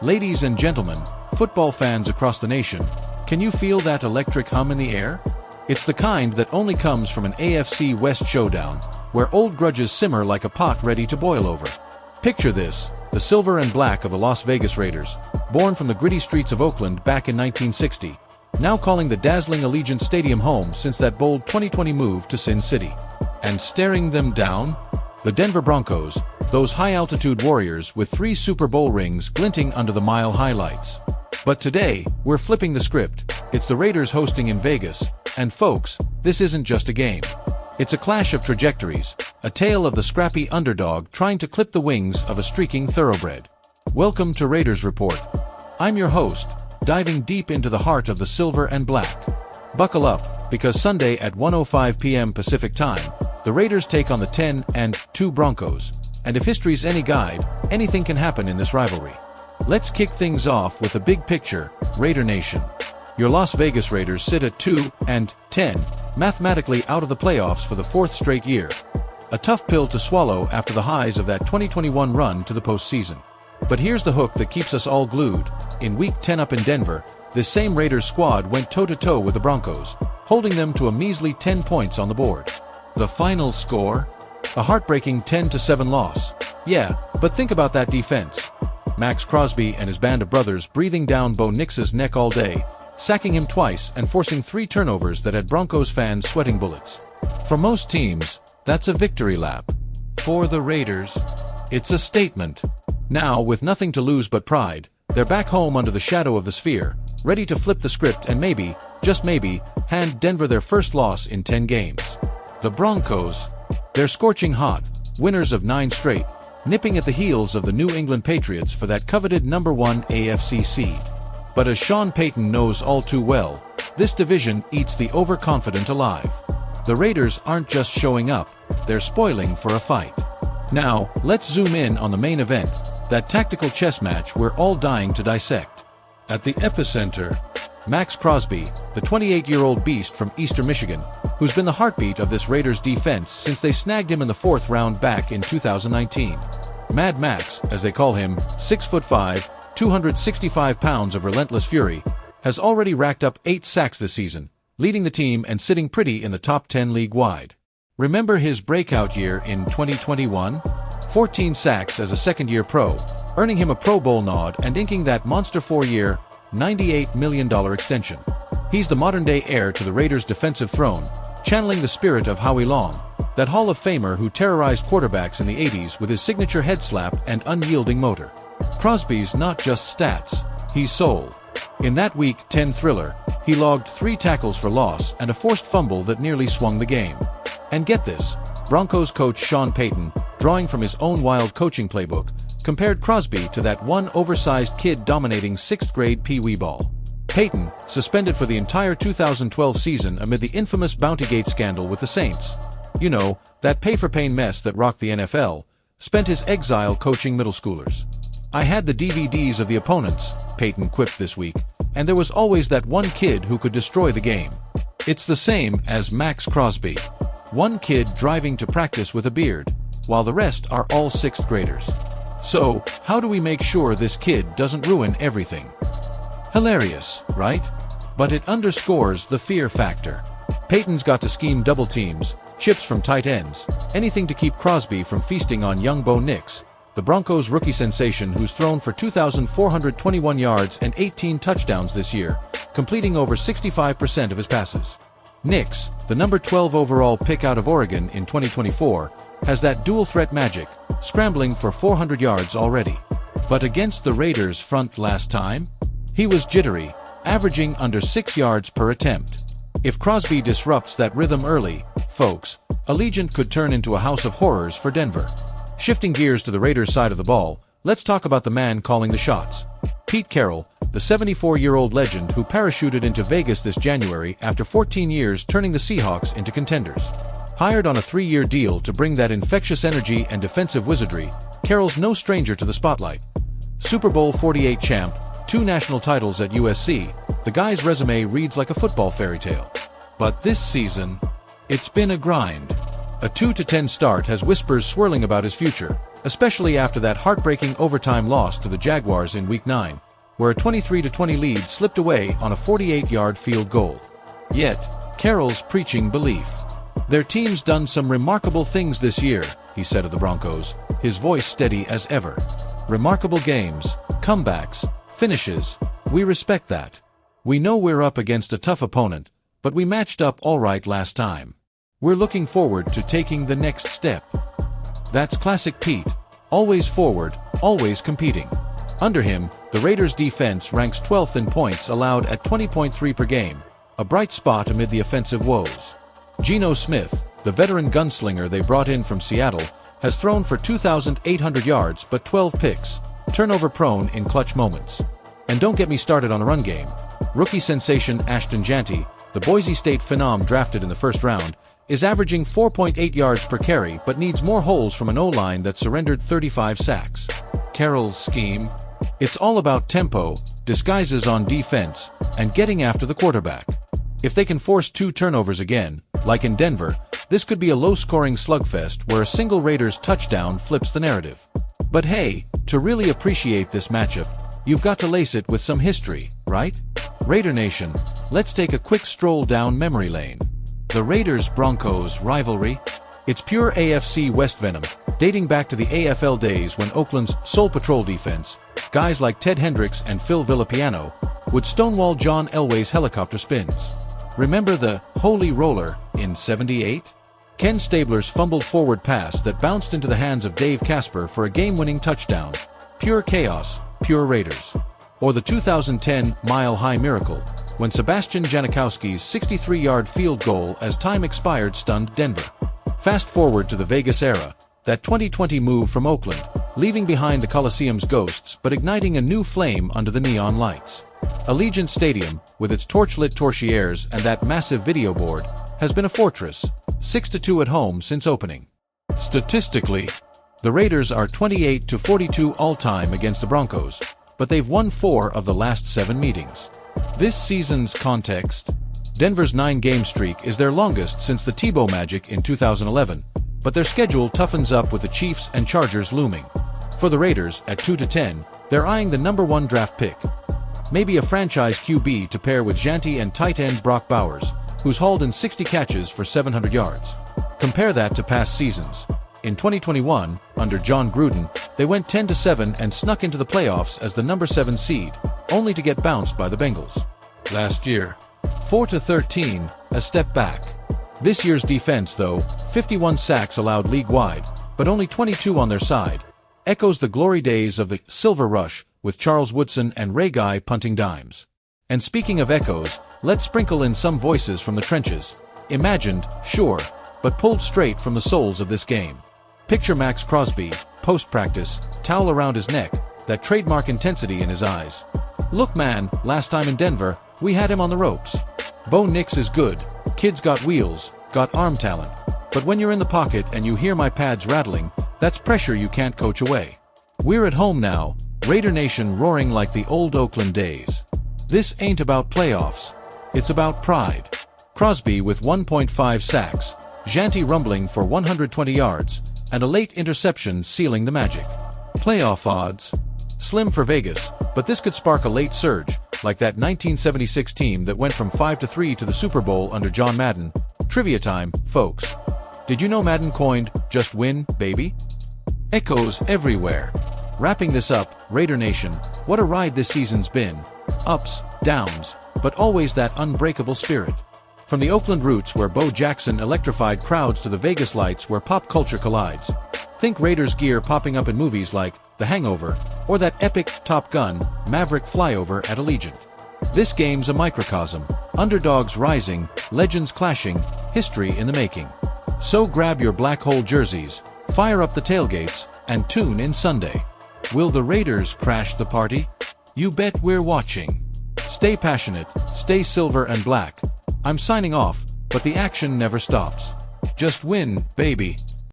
Ladies and gentlemen, football fans across the nation, can you feel that electric hum in the air? It's the kind that only comes from an AFC West showdown, where old grudges simmer like a pot ready to boil over. Picture this, the silver and black of the Las Vegas Raiders, born from the gritty streets of Oakland back in 1960, now calling the dazzling Allegiant Stadium home since that bold 2020 move to Sin City. And staring them down? The Denver Broncos, those high-altitude warriors with 3 Super Bowl rings glinting under the mile highlights. But today, we're flipping the script. It's the Raiders hosting in Vegas, and folks, this isn't just a game. It's a clash of trajectories, a tale of the scrappy underdog trying to clip the wings of a streaking thoroughbred. Welcome to Raiders Report. I'm your host, diving deep into the heart of the silver and black. Buckle up, because Sunday at 1:05 p.m. Pacific Time, the Raiders take on the 10-2 Broncos, and if history's any guide, anything can happen in this rivalry. Let's kick things off with the big picture, Raider Nation. Your Las Vegas Raiders sit at 2-10, mathematically out of the playoffs for the 4th straight year. A tough pill to swallow after the highs of that 2021 run to the postseason. But here's the hook that keeps us all glued. In Week 10 up in Denver, this same Raiders squad went toe-to-toe with the Broncos, holding them to a measly 10 points on the board. The final score? A heartbreaking 10-7 loss. Yeah, but think about that defense. Max Crosby and his band of brothers breathing down Bo Nix's neck all day, sacking him twice and forcing 3 turnovers that had Broncos fans sweating bullets. For most teams, that's a victory lap. For the Raiders, it's a statement. Now, with nothing to lose but pride, they're back home under the shadow of the Sphere, ready to flip the script and maybe, just maybe, hand Denver their first loss in 10 games. The Broncos, they're scorching hot, winners of 9 straight, nipping at the heels of the New England Patriots for that coveted #1 AFC seed. But as Sean Payton knows all too well, this division eats the overconfident alive. The Raiders aren't just showing up, they're spoiling for a fight. Now, let's zoom in on the main event, that tactical chess match we're all dying to dissect. At the epicenter, Max Crosby, the 28-year-old beast from Eastern Michigan, who's been the heartbeat of this Raiders defense since they snagged him in the 4th round back in 2019. Mad Max, as they call him, 6'5", 265 pounds of relentless fury, has already racked up 8 sacks this season, leading the team and sitting pretty in the top 10 league-wide. Remember his breakout year in 2021? 14 sacks as a second-year pro, earning him a Pro Bowl nod and inking that monster 4-year, $98 million extension. He's the modern-day heir to the Raiders' defensive throne, channeling the spirit of Howie Long, that Hall of Famer who terrorized quarterbacks in the 80s with his signature head slap and unyielding motor. Crosby's not just stats, he's soul. In that Week 10 thriller, he logged 3 tackles for loss and a forced fumble that nearly swung the game. And get this, Broncos coach Sean Payton, drawing from his own wild coaching playbook, compared Crosby to that one oversized kid dominating 6th grade pee-wee ball. Payton, suspended for the entire 2012 season amid the infamous Bountygate scandal with the Saints. You know, that pay-for-pain mess that rocked the NFL, spent his exile coaching middle schoolers. I had the DVDs of the opponents, Payton quipped this week, and there was always that one kid who could destroy the game. It's the same as Max Crosby. One kid driving to practice with a beard, while the rest are all 6th graders. So, how do we make sure this kid doesn't ruin everything? Hilarious, right? But it underscores the fear factor. Payton's got to scheme double teams, chips from tight ends, anything to keep Crosby from feasting on young Bo Nix, the Broncos rookie sensation who's thrown for 2,421 yards and 18 touchdowns this year, completing over 65% of his passes. Nix, the number 12 overall pick out of Oregon in 2024, has that dual-threat magic, scrambling for 400 yards already. But against the Raiders' front last time, he was jittery, averaging under 6 yards per attempt. If Crosby disrupts that rhythm early, folks, Allegiant could turn into a house of horrors for Denver. Shifting gears to the Raiders' side of the ball, let's talk about the man calling the shots. Pete Carroll, the 74-year-old legend who parachuted into Vegas this January after 14 years turning the Seahawks into contenders. Hired on a 3-year deal to bring that infectious energy and defensive wizardry, Carroll's no stranger to the spotlight. Super Bowl 48 champ, 2 national titles at USC, the guy's resume reads like a football fairy tale. But this season, it's been a grind. A 2-10 start has whispers swirling about his future, especially after that heartbreaking overtime loss to the Jaguars in Week 9, where a 23-20 lead slipped away on a 48-yard field goal. Yet, Carroll's preaching belief. "Their team's done some remarkable things this year," he said of the Broncos, his voice steady as ever. "Remarkable games, comebacks, finishes. We respect that. We know we're up against a tough opponent, but we matched up all right last time. We're looking forward to taking the next step." That's classic Pete. Always forward, always competing. Under him, the Raiders' defense ranks 12th in points allowed at 20.3 per game, a bright spot amid the offensive woes. Geno Smith, the veteran gunslinger they brought in from Seattle, has thrown for 2,800 yards but 12 picks, turnover-prone in clutch moments. And don't get me started on a run game. Rookie sensation Ashton Jeanty, the Boise State phenom drafted in the first round, is averaging 4.8 yards per carry but needs more holes from an O-line that surrendered 35 sacks. Carroll's scheme? It's all about tempo, disguises on defense, and getting after the quarterback. If they can force 2 turnovers again, like in Denver, this could be a low-scoring slugfest where a single Raiders touchdown flips the narrative. But hey, to really appreciate this matchup, you've got to lace it with some history, right? Raider Nation, let's take a quick stroll down memory lane. The Raiders-Broncos rivalry? It's pure AFC West venom, dating back to the AFL days when Oakland's Soul Patrol defense, guys like Ted Hendricks and Phil Villapiano, would stonewall John Elway's helicopter spins. Remember the Holy Roller in '78? Ken Stabler's fumbled forward pass that bounced into the hands of Dave Casper for a game-winning touchdown. Pure chaos, pure Raiders. Or the 2010 Mile High Miracle, when Sebastian Janikowski's 63-yard field goal as time expired stunned Denver. Fast forward to the Vegas era, that 2020 move from Oakland, leaving behind the Coliseum's ghosts but igniting a new flame under the neon lights. Allegiant Stadium, with its torchlit torchieres and that massive video board, has been a fortress, 6-2 at home since opening. Statistically, the Raiders are 28-42 all-time against the Broncos, but they've won 4 of the last 7 meetings. This season's context: Denver's 9-game streak is their longest since the Tebow Magic in 2011, but their schedule toughens up with the Chiefs and Chargers looming. For the Raiders, at 2-10, they're eyeing the number 1 draft pick. Maybe a franchise QB to pair with Jeanty and tight end Brock Bowers, who's hauled in 60 catches for 700 yards. Compare that to past seasons. In 2021, under John Gruden, they went 10-7 and snuck into the playoffs as the number 7 seed, only to get bounced by the Bengals. Last year, 4-13, a step back. This year's defense, though, 51 sacks allowed league-wide, but only 22 on their side, echoes the glory days of the Silver Rush, with Charles Woodson and Ray Guy punting dimes. And speaking of echoes, let's sprinkle in some voices from the trenches. Imagined, sure, but pulled straight from the souls of this game. Picture Max Crosby, post-practice, towel around his neck, that trademark intensity in his eyes. "Look man, last time in Denver, we had him on the ropes. Bo Nix is good, kid's got wheels, got arm talent. But when you're in the pocket and you hear my pads rattling, that's pressure you can't coach away. We're at home now, Raider Nation roaring like the old Oakland days. This ain't about playoffs. It's about pride." Crosby with 1.5 sacks, Jeanty rumbling for 120 yards, and a late interception sealing the magic. Playoff odds? Slim for Vegas, but this could spark a late surge, like that 1976 team that went from 5-3 to the Super Bowl under John Madden. Trivia time, folks. Did you know Madden coined, "Just win, baby"? Echoes everywhere. Wrapping this up, Raider Nation, what a ride this season's been. Ups, downs, but always that unbreakable spirit. From the Oakland roots where Bo Jackson electrified crowds to the Vegas lights where pop culture collides. Think Raiders gear popping up in movies like The Hangover, or that epic Top Gun, Maverick flyover at Allegiant. This game's a microcosm, underdogs rising, legends clashing, history in the making. So grab your black hole jerseys, fire up the tailgates, and tune in Sunday. Will the Raiders crash the party? You bet we're watching. Stay passionate, stay silver and black. I'm signing off, but the action never stops. Just win, baby.